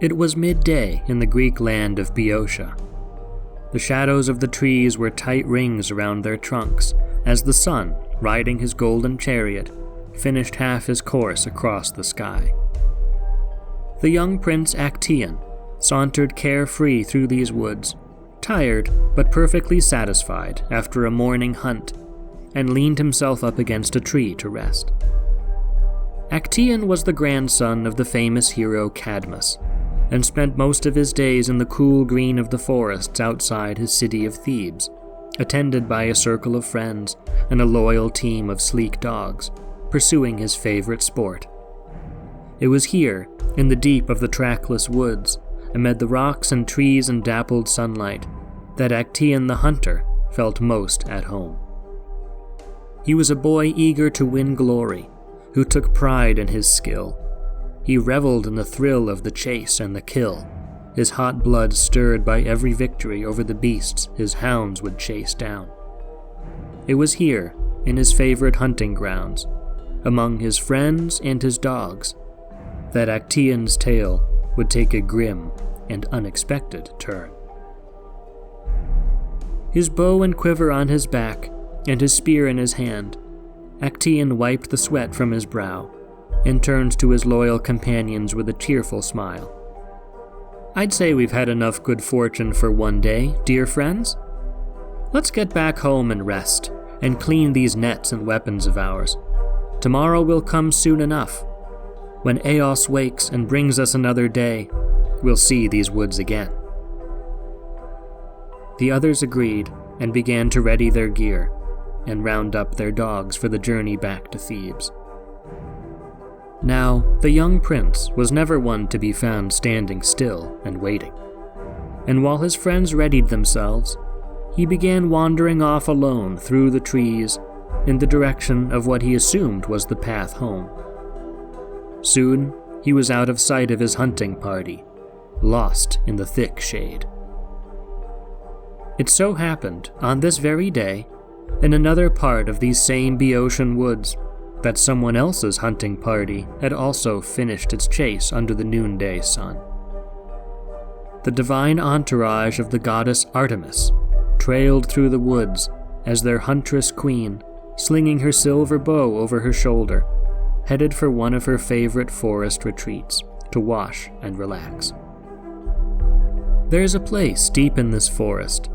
It was midday in the Greek land of Boeotia. The shadows of the trees were tight rings around their trunks as the sun, riding his golden chariot, finished half his course across the sky. The young prince Actaeon sauntered carefree through these woods, tired but perfectly satisfied after a morning hunt, and leaned himself up against a tree to rest. Actaeon was the grandson of the famous hero Cadmus, and spent most of his days in the cool green of the forests outside his city of Thebes, attended by a circle of friends and a loyal team of sleek dogs, pursuing his favorite sport. It was here, in the deep of the trackless woods, amid the rocks and trees and dappled sunlight, that Actaeon the hunter felt most at home. He was a boy eager to win glory, who took pride in his skill. He reveled in the thrill of the chase and the kill, his hot blood stirred by every victory over the beasts his hounds would chase down. It was here, in his favorite hunting grounds, among his friends and his dogs, that Actaeon's tale would take a grim and unexpected turn. His bow and quiver on his back, and his spear in his hand, Actaeon wiped the sweat from his brow, and turned to his loyal companions with a cheerful smile. "I'd say we've had enough good fortune for one day, dear friends. Let's get back home and rest, and clean these nets and weapons of ours. Tomorrow will come soon enough. When Eos wakes and brings us another day, we'll see these woods again." The others agreed and began to ready their gear and round up their dogs for the journey back to Thebes. Now, the young prince was never one to be found standing still and waiting, and while his friends readied themselves, he began wandering off alone through the trees in the direction of what he assumed was the path home. Soon, he was out of sight of his hunting party, lost in the thick shade. It so happened, on this very day, in another part of these same Boeotian woods, that someone else's hunting party had also finished its chase under the noonday sun. The divine entourage of the goddess Artemis trailed through the woods as their huntress queen, slinging her silver bow over her shoulder, headed for one of her favorite forest retreats to wash and relax. There's a place deep in this forest,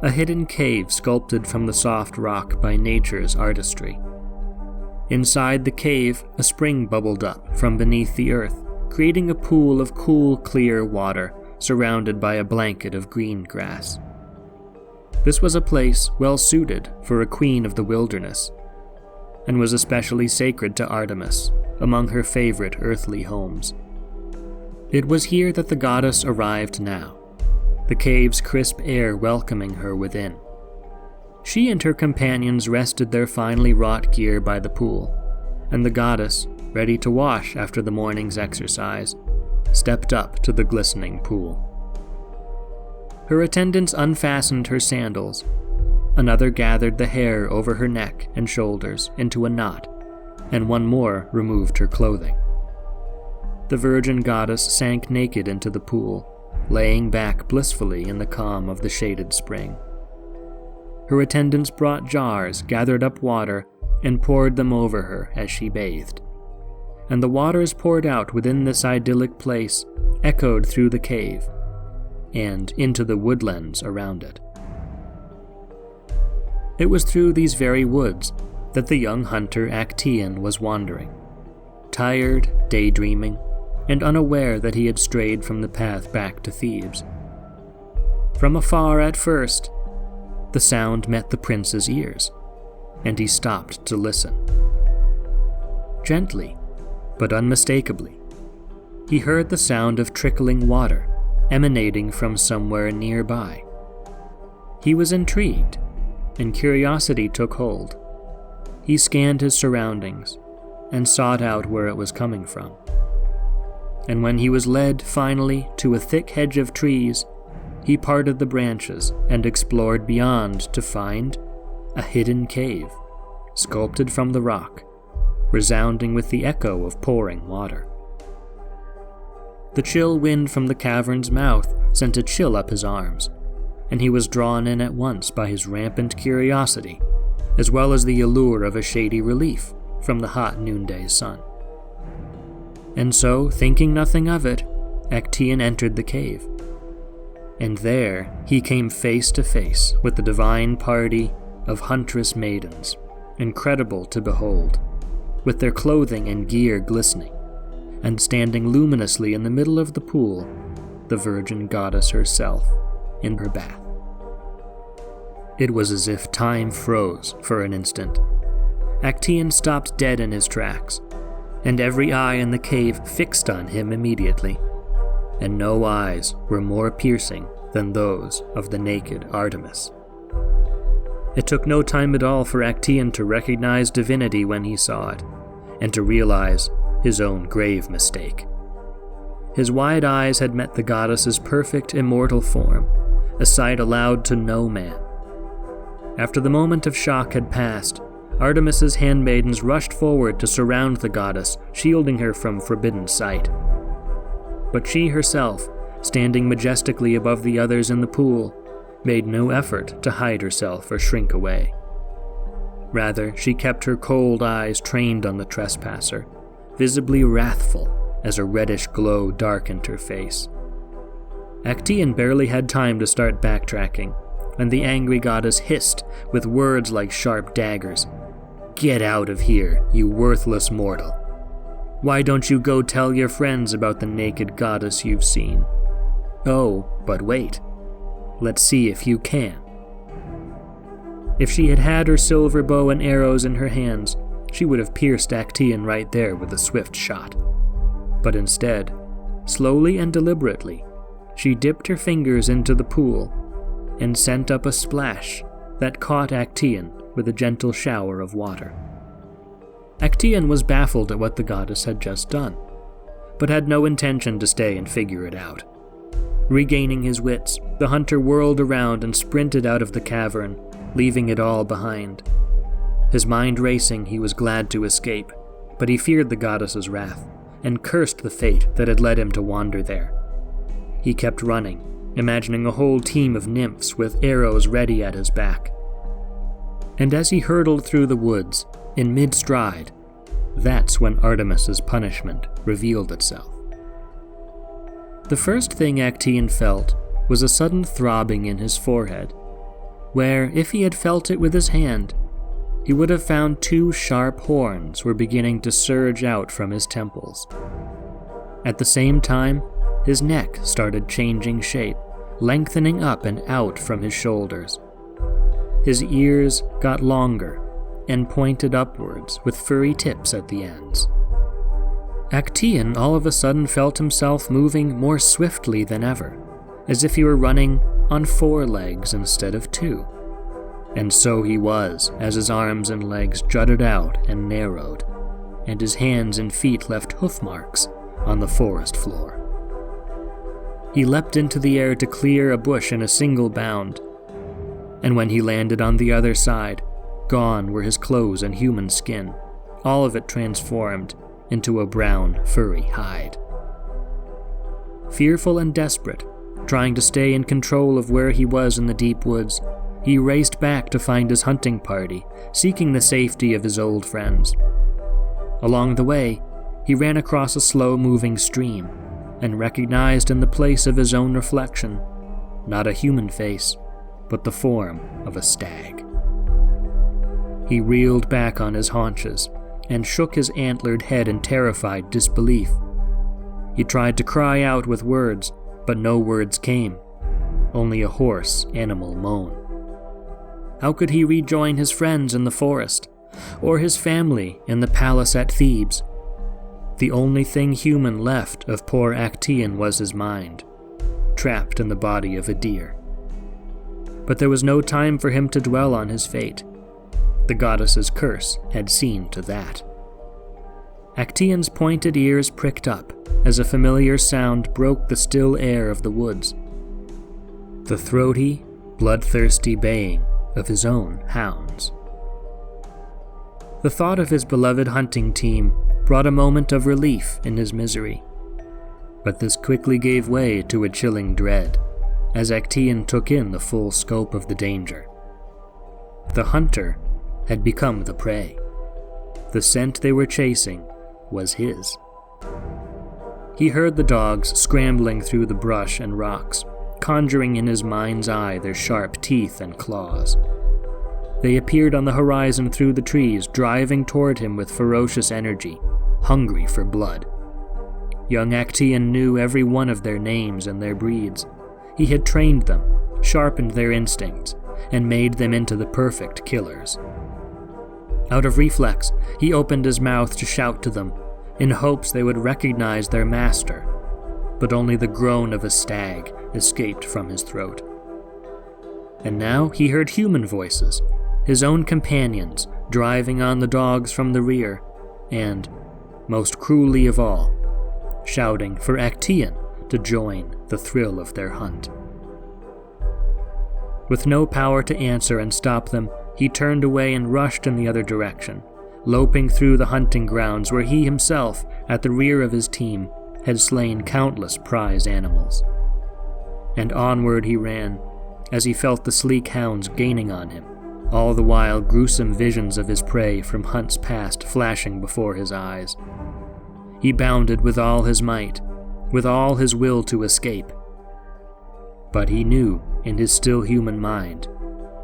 a hidden cave sculpted from the soft rock by nature's artistry. Inside the cave, a spring bubbled up from beneath the earth, creating a pool of cool, clear water surrounded by a blanket of green grass. This was a place well suited for a queen of the wilderness, and was especially sacred to Artemis, among her favorite earthly homes. It was here that the goddess arrived now, the cave's crisp air welcoming her within. She and her companions rested their finely wrought gear by the pool, and the goddess, ready to wash after the morning's exercise, stepped up to the glistening pool. Her attendants unfastened her sandals. Another gathered the hair over her neck and shoulders into a knot, and one more removed her clothing. The virgin goddess sank naked into the pool, laying back blissfully in the calm of the shaded spring. Her attendants brought jars, gathered up water, and poured them over her as she bathed. And the waters poured out within this idyllic place echoed through the cave, and into the woodlands around it. It was through these very woods that the young hunter Actaeon was wandering, tired, daydreaming, and unaware that he had strayed from the path back to Thebes. From afar at first, the sound met the prince's ears, and he stopped to listen. Gently, but unmistakably, he heard the sound of trickling water emanating from somewhere nearby. He was intrigued, and curiosity took hold. He scanned his surroundings and sought out where it was coming from. And when he was led, finally, to a thick hedge of trees, he parted the branches and explored beyond to find a hidden cave, sculpted from the rock, resounding with the echo of pouring water. The chill wind from the cavern's mouth sent a chill up his arms, and he was drawn in at once by his rampant curiosity, as well as the allure of a shady relief from the hot noonday sun. And so, thinking nothing of it, Actaeon entered the cave. And there he came face to face with the divine party of huntress maidens, incredible to behold, with their clothing and gear glistening, and standing luminously in the middle of the pool, the virgin goddess herself, in her bath. It was as if time froze for an instant. Actaeon stopped dead in his tracks, and every eye in the cave fixed on him immediately, and no eyes were more piercing than those of the naked Artemis. It took no time at all for Actaeon to recognize divinity when he saw it, and to realize his own grave mistake. His wide eyes had met the goddess's perfect immortal form, a sight allowed to no man. After the moment of shock had passed, Artemis's handmaidens rushed forward to surround the goddess, shielding her from forbidden sight. But she herself, standing majestically above the others in the pool, made no effort to hide herself or shrink away. Rather, she kept her cold eyes trained on the trespasser, visibly wrathful as a reddish glow darkened her face. Actaeon barely had time to start backtracking, and the angry goddess hissed with words like sharp daggers. "Get out of here, you worthless mortal. Why don't you go tell your friends about the naked goddess you've seen? Oh, but wait. Let's see if you can." If she had had her silver bow and arrows in her hands, she would have pierced Actaeon right there with a swift shot. But instead, slowly and deliberately, she dipped her fingers into the pool and sent up a splash that caught Actaeon with a gentle shower of water. Actaeon was baffled at what the goddess had just done, but had no intention to stay and figure it out. Regaining his wits, the hunter whirled around and sprinted out of the cavern, leaving it all behind. His mind racing, he was glad to escape, but he feared the goddess's wrath, and cursed the fate that had led him to wander there. He kept running, imagining a whole team of nymphs with arrows ready at his back. And as he hurtled through the woods, in mid-stride, that's when Artemis's punishment revealed itself. The first thing Actaeon felt was a sudden throbbing in his forehead, where, if he had felt it with his hand, he would have found two sharp horns were beginning to surge out from his temples. At the same time, his neck started changing shape, lengthening up and out from his shoulders. His ears got longer and pointed upwards with furry tips at the ends. Actaeon all of a sudden felt himself moving more swiftly than ever, as if he were running on 4 legs instead of 2. And so he was, as his arms and legs jutted out and narrowed, and his hands and feet left hoof marks on the forest floor. He leapt into the air to clear a bush in a single bound, and when he landed on the other side, gone were his clothes and human skin, all of it transformed into a brown, furry hide. Fearful and desperate, trying to stay in control of where he was in the deep woods, he raced back to find his hunting party, seeking the safety of his old friends. Along the way, he ran across a slow-moving stream, and recognized in the place of his own reflection, not a human face, but the form of a stag. He reeled back on his haunches, and shook his antlered head in terrified disbelief. He tried to cry out with words, but no words came, only a hoarse animal moan. How could he rejoin his friends in the forest, or his family in the palace at Thebes? The only thing human left of poor Actaeon was his mind, trapped in the body of a deer. But there was no time for him to dwell on his fate. The goddess's curse had seen to that. Actaeon's pointed ears pricked up as a familiar sound broke the still air of the woods. The throaty, bloodthirsty baying of his own hounds. The thought of his beloved hunting team brought a moment of relief in his misery. But this quickly gave way to a chilling dread, as Actaeon took in the full scope of the danger. The hunter had become the prey. The scent they were chasing was his. He heard the dogs scrambling through the brush and rocks, conjuring in his mind's eye their sharp teeth and claws. They appeared on the horizon through the trees, driving toward him with ferocious energy, hungry for blood. Young Actaeon knew every one of their names and their breeds. He had trained them, sharpened their instincts, and made them into the perfect killers. Out of reflex, he opened his mouth to shout to them, in hopes they would recognize their master, but only the groan of a stag escaped from his throat. And now he heard human voices, his own companions driving on the dogs from the rear, and, most cruelly of all, shouting for Actaeon to join the thrill of their hunt. With no power to answer and stop them, he turned away and rushed in the other direction, loping through the hunting grounds where he himself, at the rear of his team, had slain countless prize animals. And onward he ran, as he felt the sleek hounds gaining on him, all the while gruesome visions of his prey from hunts past flashing before his eyes. He bounded with all his might, with all his will to escape. But he knew, in his still human mind,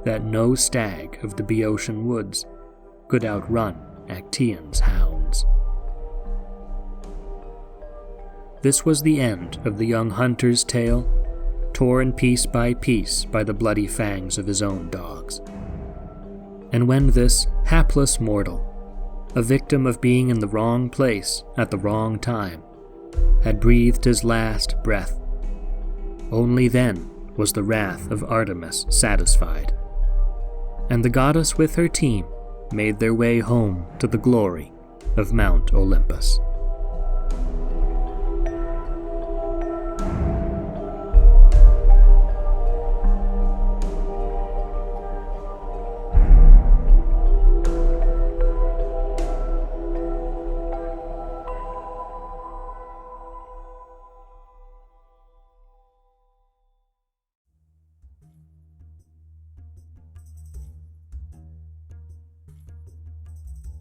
that no stag of the Boeotian woods could outrun Actaeon's hounds. This was the end of the young hunter's tale, torn piece by piece by the bloody fangs of his own dogs. And when this hapless mortal, a victim of being in the wrong place at the wrong time, had breathed his last breath, only then was the wrath of Artemis satisfied, and the goddess with her team made their way home to the glory of Mount Olympus.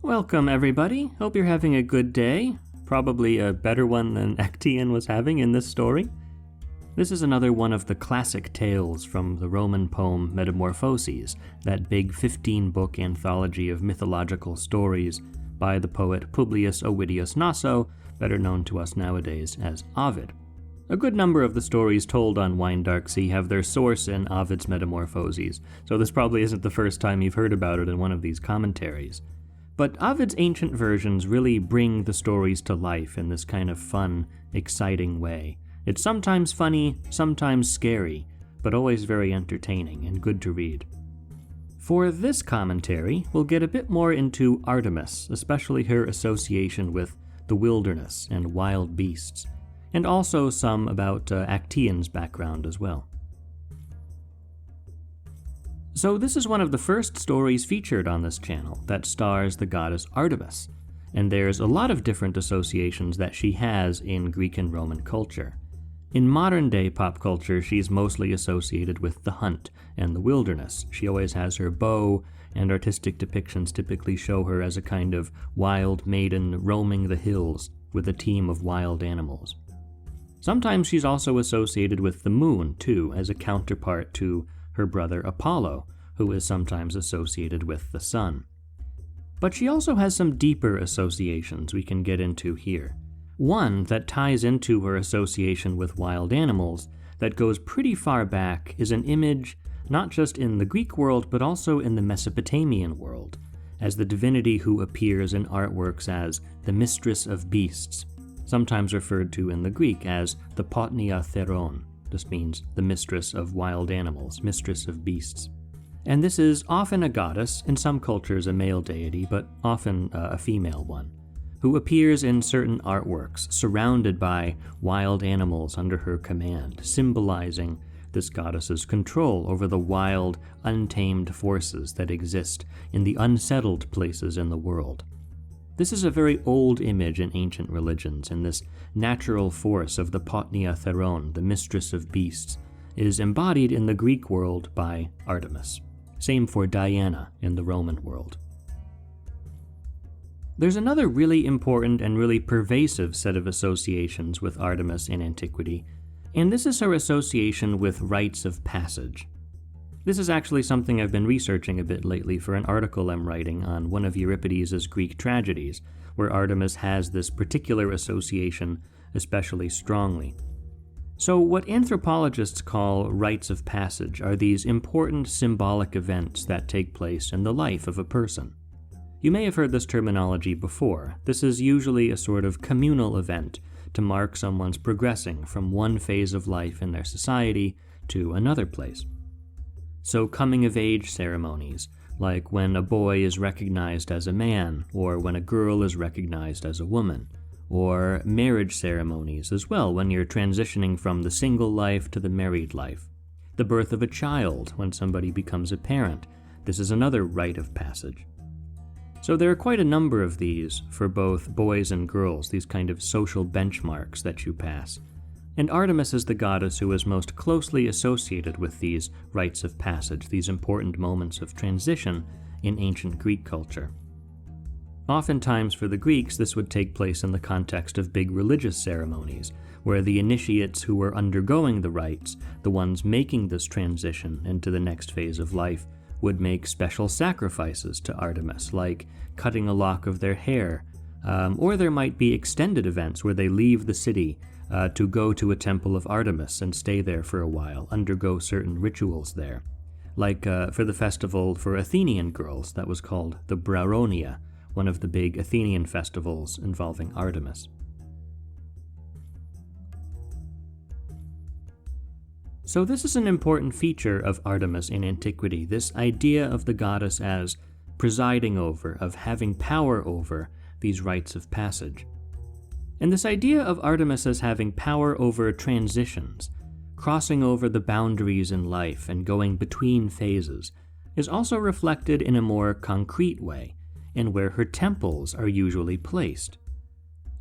Welcome, everybody. Hope you're having a good day. Probably a better one than Actaeon was having in this story. This is another one of the classic tales from the Roman poem Metamorphoses, that big 15-book anthology of mythological stories by the poet Publius Ovidius Naso, better known to us nowadays as Ovid. A good number of the stories told on Wine Dark Sea have their source in Ovid's Metamorphoses, so this probably isn't the first time you've heard about it in one of these commentaries. But Ovid's ancient versions really bring the stories to life in this kind of fun, exciting way. It's sometimes funny, sometimes scary, but always very entertaining and good to read. For this commentary, we'll get a bit more into Artemis, especially her association with the wilderness and wild beasts, and also some about Actaeon's background as well. So this is one of the first stories featured on this channel that stars the goddess Artemis, and there's a lot of different associations that she has in Greek and Roman culture. In modern-day pop culture, she's mostly associated with the hunt and the wilderness. She always has her bow, and artistic depictions typically show her as a kind of wild maiden roaming the hills with a team of wild animals. Sometimes she's also associated with the moon, too, as a counterpart to her brother Apollo, who is sometimes associated with the sun. But she also has some deeper associations we can get into here. One that ties into her association with wild animals that goes pretty far back is an image not just in the Greek world but also in the Mesopotamian world, as the divinity who appears in artworks as the mistress of beasts, sometimes referred to in the Greek as the Potnia Theron. This means the mistress of wild animals, mistress of beasts. And this is often a goddess, in some cultures a male deity, but often a female one, who appears in certain artworks surrounded by wild animals under her command, symbolizing this goddess's control over the wild, untamed forces that exist in the unsettled places in the world. This is a very old image in ancient religions, and this natural force of the Potnia Theron, the mistress of beasts, is embodied in the Greek world by Artemis. Same for Diana in the Roman world. There's another really important and really pervasive set of associations with Artemis in antiquity, and this is her association with rites of passage. This is actually something I've been researching a bit lately for an article I'm writing on one of Euripides' Greek tragedies, where Artemis has this particular association especially strongly. So what anthropologists call rites of passage are these important symbolic events that take place in the life of a person. You may have heard this terminology before. This is usually a sort of communal event to mark someone's progressing from one phase of life in their society to another place. So coming-of-age ceremonies, like when a boy is recognized as a man, or when a girl is recognized as a woman, or marriage ceremonies as well, when you're transitioning from the single life to the married life. The birth of a child, when somebody becomes a parent. This is another rite of passage. So there are quite a number of these for both boys and girls, these kind of social benchmarks that you pass. And Artemis is the goddess who is most closely associated with these rites of passage, these important moments of transition in ancient Greek culture. Oftentimes for the Greeks, this would take place in the context of big religious ceremonies, where the initiates who were undergoing the rites, the ones making this transition into the next phase of life, would make special sacrifices to Artemis, like cutting a lock of their hair, or there might be extended events where they leave the city to go to a temple of Artemis and stay there for a while, undergo certain rituals there. Like for the festival for Athenian girls, that was called the Brauronia, one of the big Athenian festivals involving Artemis. So this is an important feature of Artemis in antiquity, this idea of the goddess as presiding over, of having power over these rites of passage. And this idea of Artemis as having power over transitions, crossing over the boundaries in life and going between phases, is also reflected in a more concrete way, in where her temples are usually placed.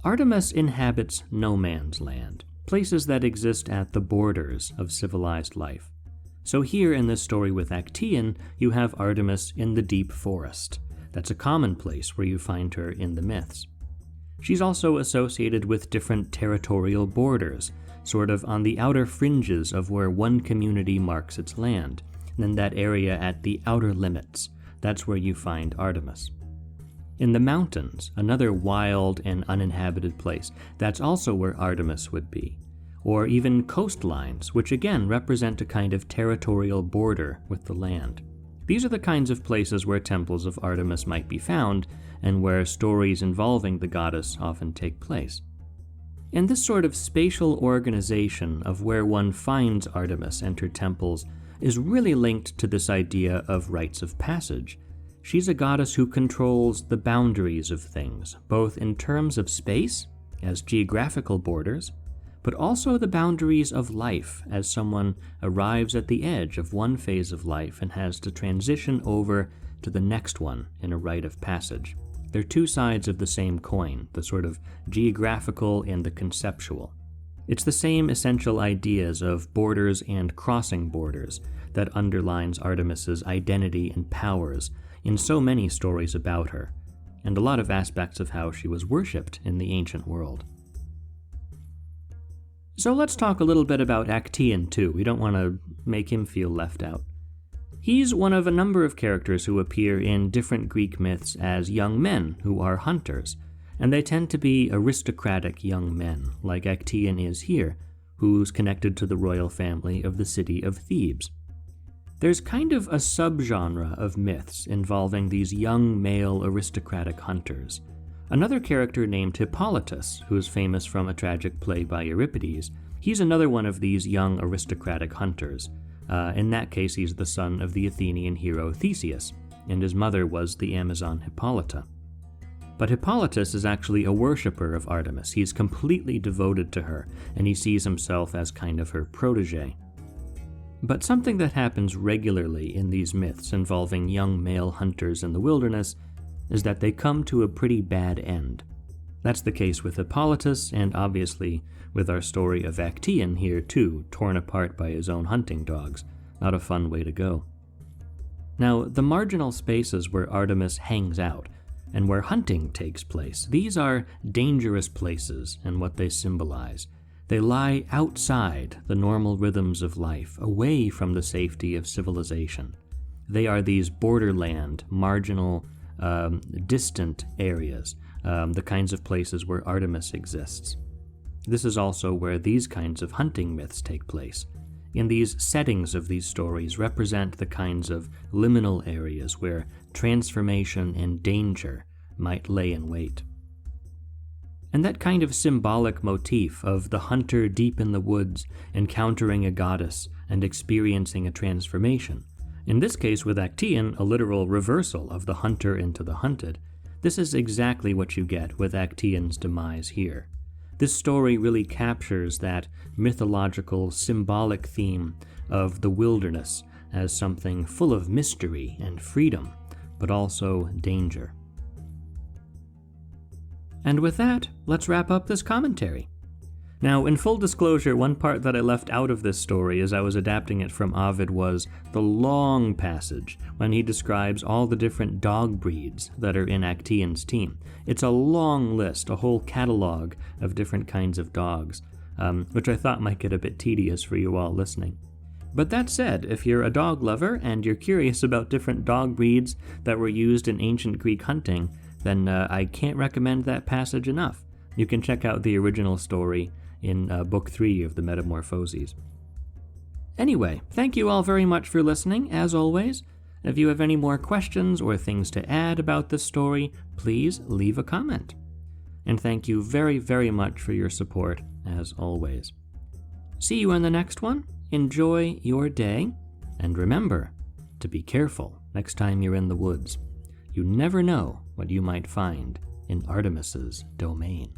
Artemis inhabits no man's land, places that exist at the borders of civilized life. So here in this story with Actaeon, you have Artemis in the deep forest. That's a common place where you find her in the myths. She's also associated with different territorial borders, sort of on the outer fringes of where one community marks its land, and then that area at the outer limits, that's where you find Artemis. In the mountains, another wild and uninhabited place, that's also where Artemis would be. Or even coastlines, which again represent a kind of territorial border with the land. These are the kinds of places where temples of Artemis might be found, and where stories involving the goddess often take place. And this sort of spatial organization of where one finds Artemis and her temples is really linked to this idea of rites of passage. She's a goddess who controls the boundaries of things, both in terms of space, as geographical borders, but also the boundaries of life as someone arrives at the edge of one phase of life and has to transition over to the next one in a rite of passage. They're two sides of the same coin, the sort of geographical and the conceptual. It's the same essential ideas of borders and crossing borders that underlines Artemis's identity and powers in so many stories about her, and a lot of aspects of how she was worshipped in the ancient world. So let's talk a little bit about Actaeon too. We don't want to make him feel left out. He's one of a number of characters who appear in different Greek myths as young men who are hunters, and they tend to be aristocratic young men, like Actaeon is here, who's connected to the royal family of the city of Thebes. There's kind of a subgenre of myths involving these young male aristocratic hunters. Another character named Hippolytus, who's famous from a tragic play by Euripides, he's another one of these young aristocratic hunters. In that case, he's the son of the Athenian hero Theseus, and his mother was the Amazon Hippolyta. But Hippolytus is actually a worshipper of Artemis. He's completely devoted to her, and he sees himself as kind of her protege. But something that happens regularly in these myths involving young male hunters in the wilderness is that they come to a pretty bad end. That's the case with Hippolytus, and obviously with our story of Actaeon here too, torn apart by his own hunting dogs. Not a fun way to go. Now, the marginal spaces where Artemis hangs out, and where hunting takes place, these are dangerous places and what they symbolize. They lie outside the normal rhythms of life, away from the safety of civilization. They are these borderland, marginal, distant areas, the kinds of places where Artemis exists. This is also where these kinds of hunting myths take place. In these settings of these stories represent the kinds of liminal areas where transformation and danger might lay in wait. And that kind of symbolic motif of the hunter deep in the woods encountering a goddess and experiencing a transformation, in this case with Actaeon, a literal reversal of the hunter into the hunted, this is exactly what you get with Actaeon's demise here. This story really captures that mythological, symbolic theme of the wilderness as something full of mystery and freedom, but also danger. And with that, let's wrap up this commentary. Now, in full disclosure, one part that I left out of this story as I was adapting it from Ovid was the long passage when he describes all the different dog breeds that are in Actaeon's team. It's a long list, a whole catalog of different kinds of dogs, which I thought might get a bit tedious for you all listening. But that said, if you're a dog lover and you're curious about different dog breeds that were used in ancient Greek hunting, then I can't recommend that passage enough. You can check out the original story in Book 3 of the Metamorphoses. Anyway, thank you all very much for listening, as always. If you have any more questions or things to add about this story, please leave a comment. And thank you very, very much for your support, as always. See you in the next one. Enjoy your day, and remember to be careful next time you're in the woods. You never know what you might find in Artemis's domain.